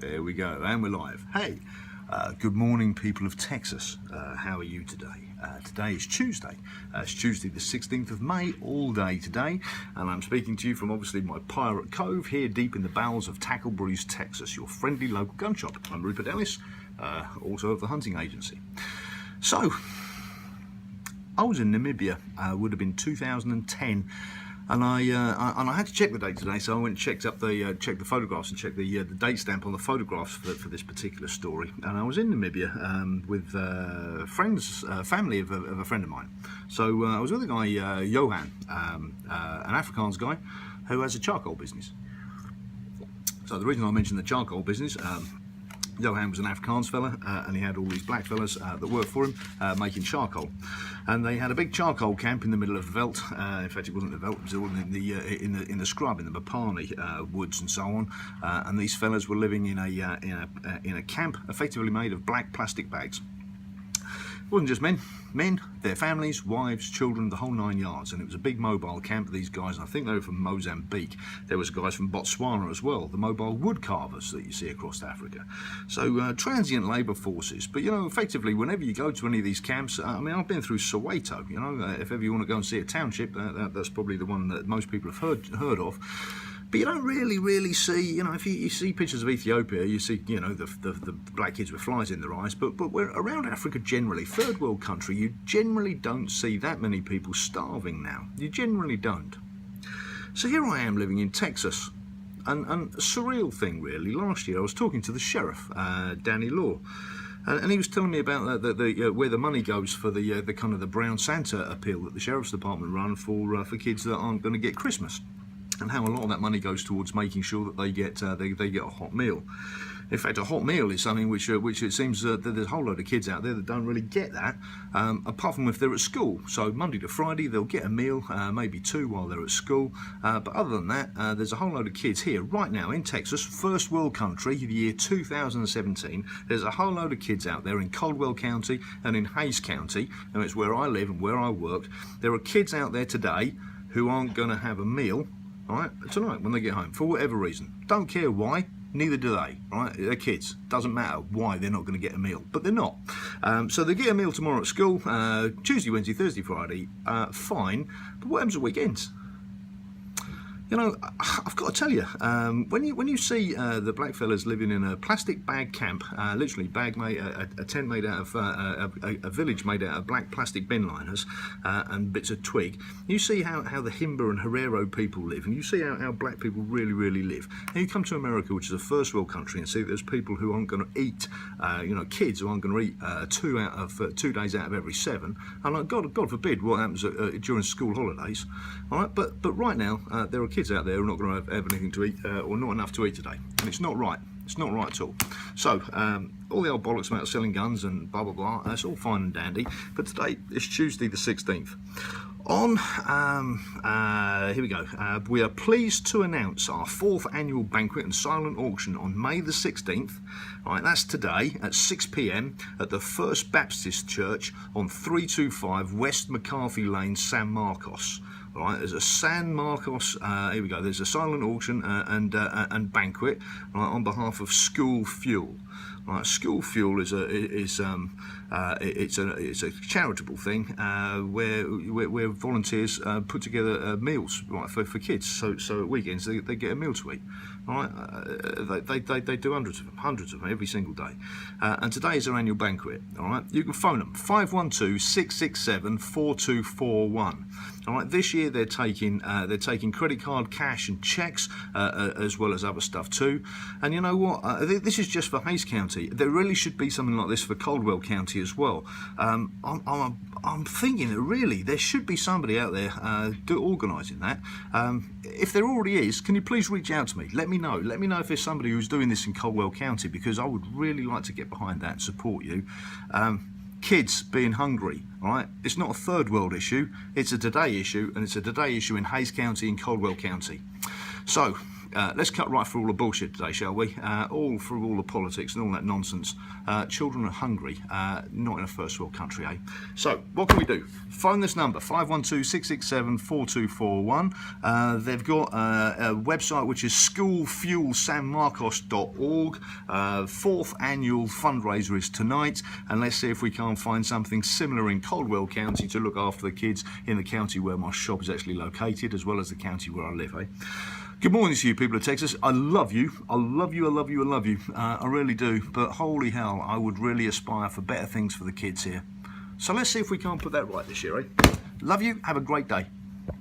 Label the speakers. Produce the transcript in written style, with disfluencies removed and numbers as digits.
Speaker 1: There we go, and we're live. Hey, good morning, people of Texas. How are you today? Today is Tuesday. It's Tuesday the 16th of May, all day today, and I'm speaking to you from obviously my Pirate Cove here deep in the bowels of Tackleberries, Texas, your friendly local gun shop. I'm Rupert Ellis, also of the hunting agency. So, I was in Namibia, would have been 2010. And I had to check the date today, so I went and checked the photographs and checked the date stamp on the photographs for this particular story. And I was in Namibia with family of a friend of mine. So I was with a guy, Johan, an Afrikaans guy who has a charcoal business. So the reason I mentioned the charcoal business, Johan was an Afrikaans fella, and he had all these black fellas that worked for him making charcoal, and they had a big charcoal camp in the middle of the veld. In fact, it wasn't the veld; it was all in the scrub, in the Mapani woods and so on. And these fellas were living in a camp effectively made of black plastic bags. It wasn't just men, their families, wives, children, the whole 9 yards. And it was a big mobile camp. These guys, I think they were from Mozambique. There was guys from Botswana as well, the mobile wood carvers that you see across Africa. So transient labour forces. But, you know, effectively, whenever you go to any of these camps, I mean, I've been through Soweto, you know, if ever you want to go and see a township, that's probably the one that most people have heard of. But you don't really see, you know, if you see pictures of Ethiopia, you see, you know, the black kids with flies in their eyes. But we're around Africa generally, third world country, you generally don't see that many people starving now. You generally don't. So here I am living in Texas, and a surreal thing really. Last year I was talking to the sheriff, Danny Law. And he was telling me about where the money goes for the kind of the Brown Santa appeal that the sheriff's department run for kids that aren't going to get Christmas. And how a lot of that money goes towards making sure that they get a hot meal. In fact, a hot meal is something which it seems that there's a whole load of kids out there that don't really get that, apart from if they're at school. So Monday to Friday they'll get a meal, maybe two while they're at school. But other than that, there's a whole load of kids here right now in Texas, first world country, the year 2017. There's a whole load of kids out there in Caldwell County and in Hays County, and it's where I live and where I work. There are kids out there today who aren't going to have a meal. Right, tonight when they get home, for whatever reason. Don't care why, neither do they, right? They're kids. Doesn't matter why they're not going to get a meal, but they're not. So they get a meal tomorrow at school, Tuesday, Wednesday, Thursday, Friday, fine. But what happens at weekends? You know, I've got to tell you, when you see the black fellas living in a plastic bag camp, literally a tent made out of a village made out of black plastic bin liners and bits of twig, you see how the Himba and Herero people live, and you see how black people really live. And you come to America, which is a first world country, and see there's people who aren't going to eat, you know, kids who aren't going to eat 2 days out of every 7. And like, God forbid what happens during school holidays. All right, but right now there are kids out there who are not going to have anything to eat or not enough to eat today, and it's not right. It's not right at all. So all the old bollocks about selling guns and blah blah blah, that's all fine and dandy, but today is Tuesday the 16th. On here we go, we are pleased to announce our 4th annual banquet and silent auction on May the 16th. All right, that's today at 6 p.m. at the First Baptist Church on 325 West McCarthy Lane, San Marcos. All right, there's a San Marcos. Here we go. There's a silent auction and banquet, right, on behalf of School Fuel. Right, School Fuel is a charitable thing where volunteers put together meals, right, for kids. So at weekends they get a meal to eat. All right, they do hundreds of them every single day. And today is our annual banquet. All right, you can phone them 512-667-4241. All right, this year they're taking credit card, cash, and checks, as well as other stuff too. And you know what? This is just for Hays County. There really should be something like this for Caldwell County as well. I'm thinking that really there should be somebody out there organising that. If there already is, can you please reach out to me? Let me know. Let me know if there's somebody who's doing this in Caldwell County, because I would really like to get behind that and support you. Kids being hungry, all right? It's not a third world issue. It's a today issue, and it's a today issue in Hays County and Caldwell County. So, let's cut right through all the bullshit today, shall we? All through all the politics and all that nonsense. Children are hungry, not in a first world country, eh? So, what can we do? Phone this number, 512-667-4241. They've got a website which is schoolfuelsanmarcos.org. Fourth annual fundraiser is tonight, and let's see if we can't find something similar in Caldwell County to look after the kids in the county where my shop is actually located, as well as the county where I live, eh? Good morning to you people of Texas. I love you. I love you, I love you, I love you. I really do. But holy hell, I would really aspire for better things for the kids here. So let's see if we can't put that right this year, eh? Love you. Have a great day.